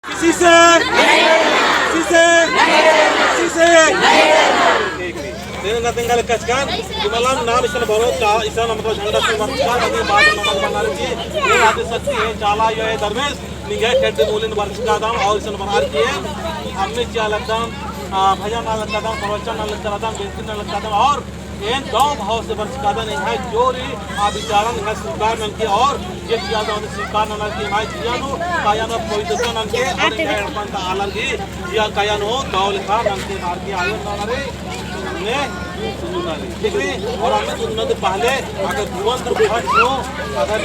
किसी से किसी से किसी से నేను నథింగ్ కచ్కాన్ तुम्हाला नाम इसन भरो इसन मतलब झंडा से वर्षकार अभी बाद नमक बनाने की ये आदि सच्ची है चाला यो है दरवेश निगे खेड मूल्य वर्ष का दाम और इसन बना की है हमने क्या लगता भजन ना लगता था प्रवचन ना लगता था बेइज्जती ना लगता था और इन दो भाव से वर्ष का नहीं है जो री विचारण है स्वीकार न की और ये किया जाओ स्वीकार न की भाई जियानो कायानो कोई दूसरा न के और ये अपन का आलम की या कायानो दाव लिखा न के मार के आयो ना रे ने सुनना रे ठीक है और हमें सुनने से पहले अगर भुवन दुर्भाग्य हो अगर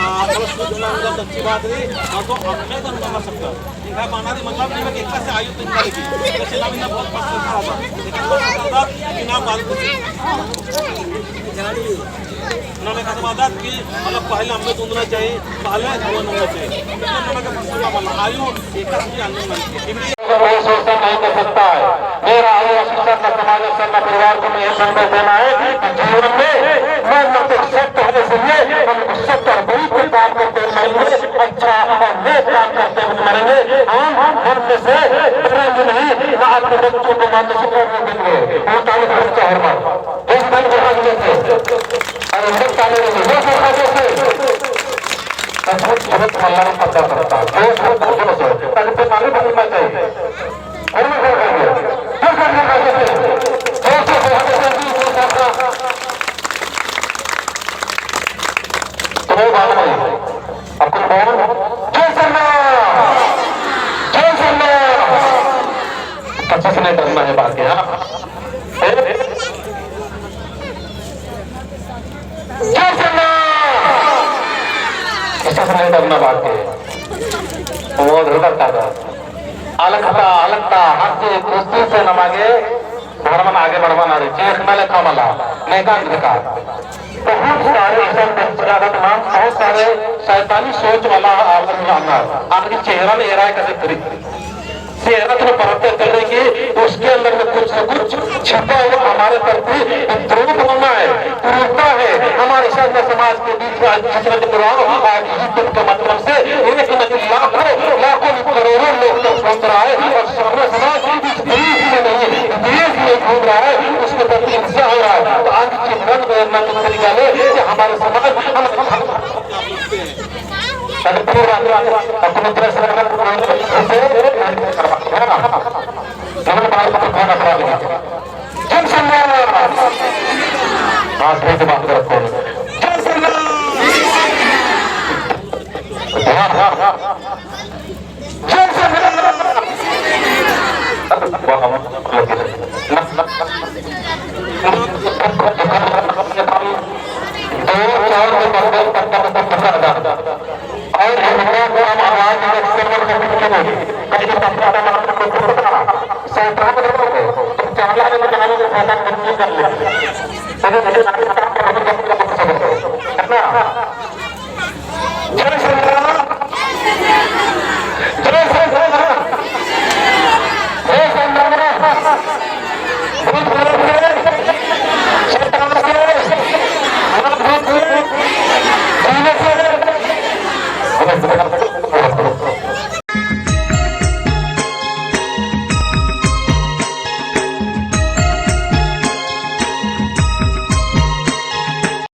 अगर सुनना होगा तो अच्छी बात है तो अपने तो नहीं कर सकता ठीक है माना दी मतलब नहीं कि एक से आयु तक करेगी जैसे ना बिना बहुत पसंद था लेकिन वो कहता कि ना बात उन्होंने कहा बात कि मतलब पहले हमें सुनना चाहिए पहले भवन होना चाहिए उन्होंने कहा पसंद वाला आयु एक ही आनंद नहीं सोचता नहीं कर सकता है मेरा आयु शिक्षा का समाज और परिवार को मैं यह संदेश देना है कि जीवन में मैं मतलब सत्य होने से हम सत्य और बड़ी प्रकार करते हुए मरेंगे अच्छा और नेक काम करते हुए मरेंगे हम में से डरेंगे नहीं ना अपने बच्चों को मानने से करने देंगे वो ताले बच्चा हर बार इस दिन को रखने से और इस ताले में वो खाते से बहुत अल्लाह को पता करता है जो सब भोजन से ताकि पे मालूम बनना चाहिए और मैं क्या करेंगे क्या करने का है जो से हमें भी जो करना तो वो बात नहीं अपन बोल जय सरना अच्छा से नहीं करना है बात यहाँ जय सरना ऐसा नहीं करना बात है वो करता था अलगता हास्य कुश्ती से न मांगे धर्म में आगे बढ़वाना रही चेख में लिखा वाला नेकांत विकार बहुत सारे तमाम बहुत सारे शैतानी सोच वाला आपके चेहरा में एरा कैसे खरीद चेहरा तो पढ़ते करेंगे उसके अंदर में कुछ न कुछ छिपा हुआ हमारे प्रति द्रोह होना है क्रूरता है हमारे समाज के बीच का मतलब से एक नहीं लाखों करोड़ों लोग तक पहुंच रहा है और समाज इस देश में नहीं देश में घूम रहा है उसके प्रति हिंसा हो रहा है तो आज के मन में तरीका ले कि हमारे समाज अपने तरह से जन सम्मान से बात करते हैं जन सम्मान जन सम्मान और